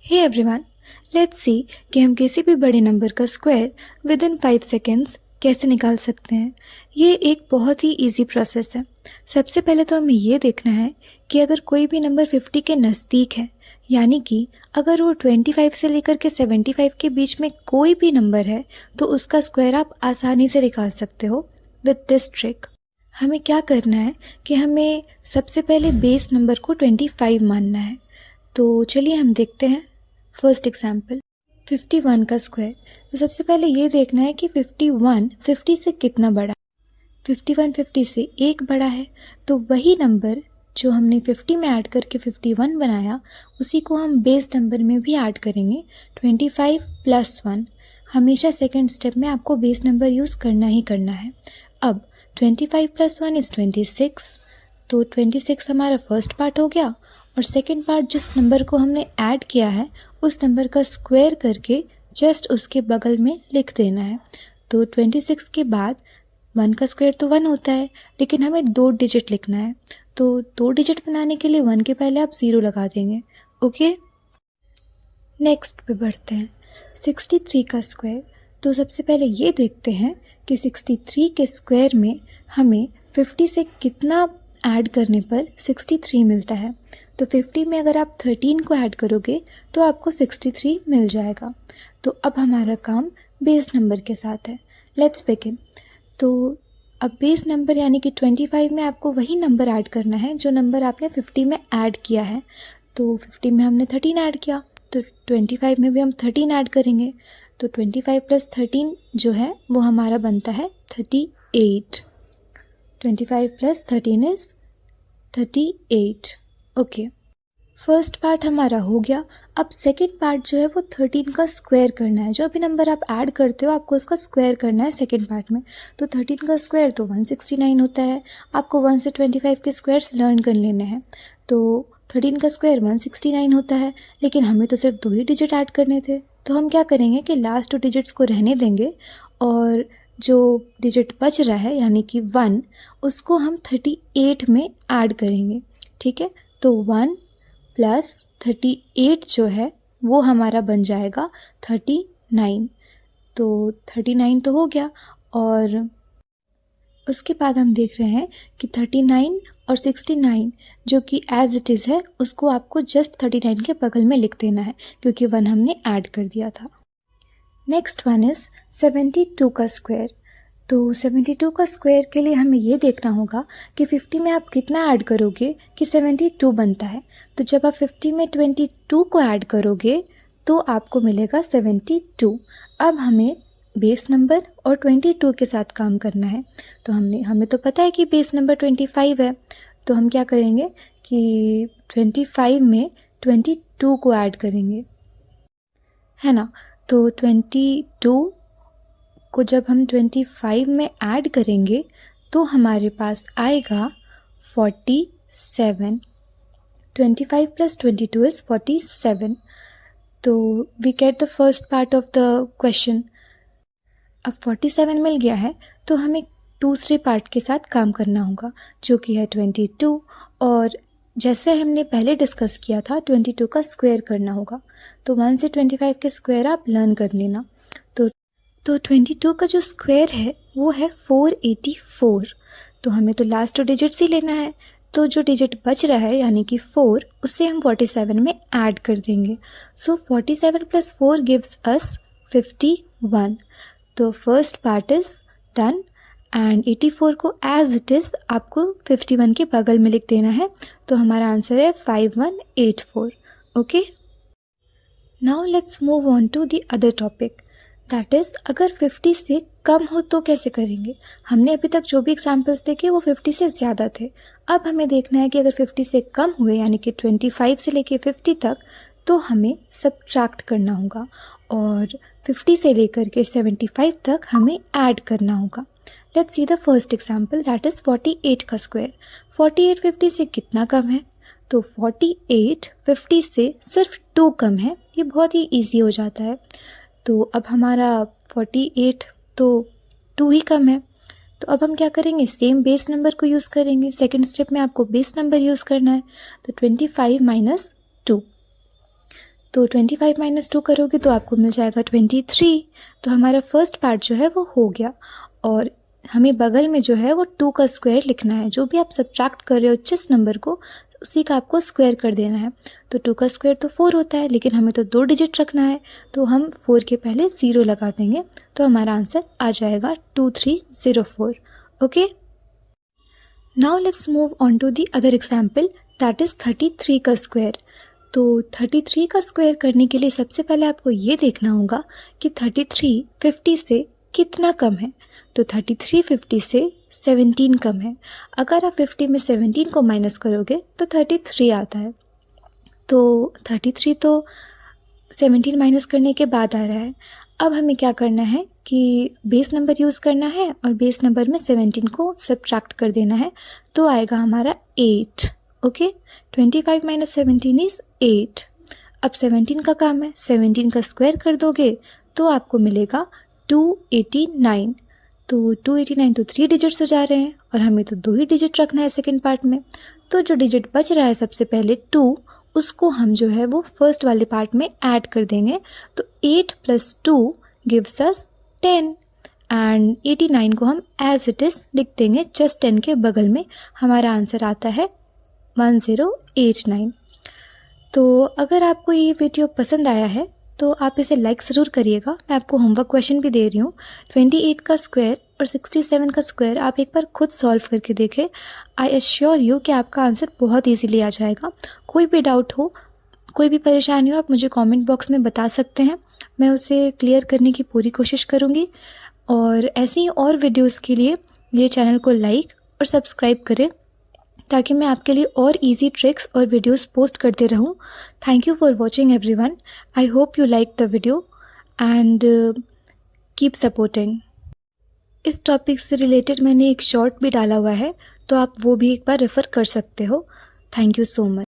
Hey everyone, let's see कि हम किसी भी बड़े नंबर का स्क्वायर विद इन 5 सेकेंड्स कैसे निकाल सकते हैं। ये एक बहुत ही इजी प्रोसेस है। सबसे पहले तो हमें ये देखना है कि अगर कोई भी नंबर 50 के नज़दीक है, यानी कि अगर वो 25 से लेकर के 75 के बीच में कोई भी नंबर है, तो उसका स्क्वायर आप आसानी से निकाल सकते हो विद दिस ट्रिक। हमें क्या करना है कि हमें सबसे पहले बेस नंबर को 25 मानना है। तो चलिए हम देखते हैं। फर्स्ट एग्जाम्पल 51 का स्क्वायर। तो सबसे पहले ये देखना है कि 51 50 से कितना बड़ा है। 51 50 से एक बड़ा है, तो वही नंबर जो हमने 50 में ऐड करके 51 बनाया, उसी को हम बेस नंबर में भी ऐड करेंगे 25 + 1। हमेशा सेकेंड स्टेप में आपको बेस नंबर यूज़ करना ही करना है। अब 25 + 1 = 26, तो 26 हमारा फर्स्ट पार्ट हो गया, और सेकेंड पार्ट जिस नंबर को हमने ऐड किया है उस नंबर का स्क्वायर करके जस्ट उसके बगल में लिख देना है। तो 26 के बाद 1 का स्क्वायर तो 1 होता है, लेकिन हमें 2 डिजिट लिखना है, तो 2 डिजिट बनाने के लिए 1 के पहले आप 0 लगा देंगे। ओके, नेक्स्ट पे बढ़ते हैं। 63 का स्क्वायर। तो सबसे पहले ये देखते हैं कि 63 के स्क्वायर में हमें 50 से कितना ऐड करने पर 63 मिलता है। तो 50 में अगर आप 13 को ऐड करोगे तो आपको 63 मिल जाएगा। तो अब हमारा काम बेस नंबर के साथ है। Let's begin. तो अब बेस नंबर यानी कि 25 में आपको वही नंबर ऐड करना है जो नंबर आपने 50 में ऐड किया है। तो 50 में हमने 13 ऐड किया, तो 25 में भी हम 13 ऐड करेंगे। तो 25 + 13 जो है वो हमारा बनता है 38। 25 + 13 = 38। ओके, फर्स्ट पार्ट हमारा हो गया। अब सेकेंड पार्ट जो है वो 13 का स्क्वायर करना है। जो भी नंबर आप ऐड करते हो आपको उसका स्क्वायर करना है सेकेंड पार्ट में। तो 13 का स्क्वायर तो 169 होता है। आपको 1 से 25 के स्क्वायर्स लर्न कर लेने हैं। तो 13 का स्क्वायर 169 होता है, लेकिन हमें तो सिर्फ 2 ही डिजिट ऐड करने थे। तो हम क्या करेंगे कि लास्ट 2 डिजिट्स को रहने देंगे, और जो डिजिट बच रहा है यानी कि 1, उसको हम 38 में ऐड करेंगे। ठीक है, तो 1 + 38 जो है वो हमारा बन जाएगा 39। तो 39 तो हो गया, और उसके बाद हम देख रहे हैं कि 39 और 69 जो कि एज इट इज़ है उसको आपको जस्ट 39 के बगल में लिख देना है, क्योंकि 1 हमने ऐड कर दिया था। नेक्स्ट वन इज़ 72 का स्क्वायर। तो 72 का स्क्वायर के लिए हमें ये देखना होगा कि 50 में आप कितना ऐड करोगे कि 72 बनता है। तो जब आप 50 में 22 को ऐड करोगे तो आपको मिलेगा 72। अब हमें बेस नंबर और 22 के साथ काम करना है। तो हमें तो पता है कि बेस नंबर 25 है, तो हम क्या करेंगे कि 25 में 22 को ऐड करेंगे, है ना। तो 22 को जब हम 25 में ऐड करेंगे तो हमारे पास आएगा 47। 25 + 22 = 47। तो we get the first part of the question. अब 47 मिल गया है, तो हमें दूसरे पार्ट के साथ काम करना होगा जो कि है 22, और जैसे हमने पहले डिस्कस किया था 22 का स्क्वायर करना होगा। तो 1 से 25 के स्क्वायर आप लर्न कर लेना। तो 22 का जो स्क्वायर है वो है 484। तो हमें तो लास्ट 2 डिजिट्स ही लेना है, तो जो डिजिट बच रहा है यानी कि 4, उसे हम 47 में ऐड कर देंगे। सो 47 + 4 गिव्स अस 51। तो first part is done, and 84 को एज इट इज़ आपको 51 के बगल में लिख देना है। तो हमारा आंसर है 5184। Okay, now let's move on to the other topic, that is अगर 50 से कम हो तो कैसे करेंगे। हमने अभी तक जो भी एग्जाम्पल्स देखे वो 50 से ज़्यादा थे। अब हमें देखना है कि अगर 50 से कम हुए यानी कि 25 से लेके 50 तक, तो हमें सब्ट्रैक्ट करना होगा, और 50 से लेकर के 75 तक हमें ऐड करना होगा। Let's see the first example, that is 48 का स्क्वायर। 48 50 से कितना कम है। तो 48 50 से सिर्फ 2 कम है। ये बहुत ही ईजी हो जाता है। तो अब हमारा 48 तो 2 ही कम है। तो अब हम क्या करेंगे, सेम बेस नंबर को यूज़ करेंगे। सेकंड स्टेप में आपको बेस नंबर यूज़ करना है। तो 25 - 2। तो 25 माइनस 2 करोगे तो आपको मिल जाएगा 23। तो हमारा फर्स्ट पार्ट जो है वो हो गया। और हमें बगल में जो है वो 2 का स्क्वायर लिखना है। जो भी आप सब्ट्रैक्ट कर रहे हो जिस नंबर को, उसी का आपको स्क्वायर कर देना है। तो 2 का स्क्वायर तो 4 होता है, लेकिन हमें तो 2 डिजिट रखना है, तो हम 4 के पहले 0 लगा देंगे। तो हमारा आंसर आ जाएगा 2304। Okay, now let's move on to the other example, that is 33 का स्क्वायर। तो 33 का स्क्वायर करने के लिए सबसे पहले आपको ये देखना होगा कि 33 50 से कितना कम है। तो 33 50 से 17 कम है। अगर आप 50 में 17 को माइनस करोगे तो 33 आता है। तो 33 तो 17 माइनस करने के बाद आ रहा है। अब हमें क्या करना है कि बेस नंबर यूज़ करना है और बेस नंबर में 17 को सब्ट्रैक्ट कर देना है। तो आएगा हमारा 8। Okay, 25 minus 17 is 8। अब 17 का काम है, 17 का स्क्वायर कर दोगे तो आपको मिलेगा 289। तो 289 तो 3 डिजिट्स हो जा रहे हैं और हमें तो 2 ही डिजिट रखना है सेकेंड पार्ट में। तो जो डिजिट बच रहा है सबसे पहले 2, उसको हम जो है वो फर्स्ट वाले पार्ट में ऐड कर देंगे। तो 8 + 2 गिव्स अस 10 एंड 89 को हम एज इट इज़ लिख देंगे जस्ट 10 के बगल में। हमारा आंसर आता है 1089। तो अगर आपको ये वीडियो पसंद आया है तो आप इसे लाइक ज़रूर करिएगा। मैं आपको होमवर्क क्वेश्चन भी दे रही हूँ। 28 का स्क्वायर और 67 का स्क्वायर आप एक बार खुद सॉल्व करके देखें। आई एश्योर यू कि आपका आंसर बहुत इजीली आ जाएगा। कोई भी डाउट हो, कोई भी परेशानी हो, आप मुझे कमेंट बॉक्स में बता सकते हैं। मैं उसे क्लियर करने की पूरी कोशिश करूँगी। और ऐसी ही और वीडियोज़ के लिए मेरे चैनल को लाइक और सब्सक्राइब करें, ताकि मैं आपके लिए और इजी ट्रिक्स और वीडियोस पोस्ट करते रहूं। Thank you for watching everyone. I hope you like the video and keep supporting. इस टॉपिक से रिलेटेड मैंने एक शॉर्ट भी डाला हुआ है, तो आप वो भी एक बार रेफ़र कर सकते हो। Thank you so much.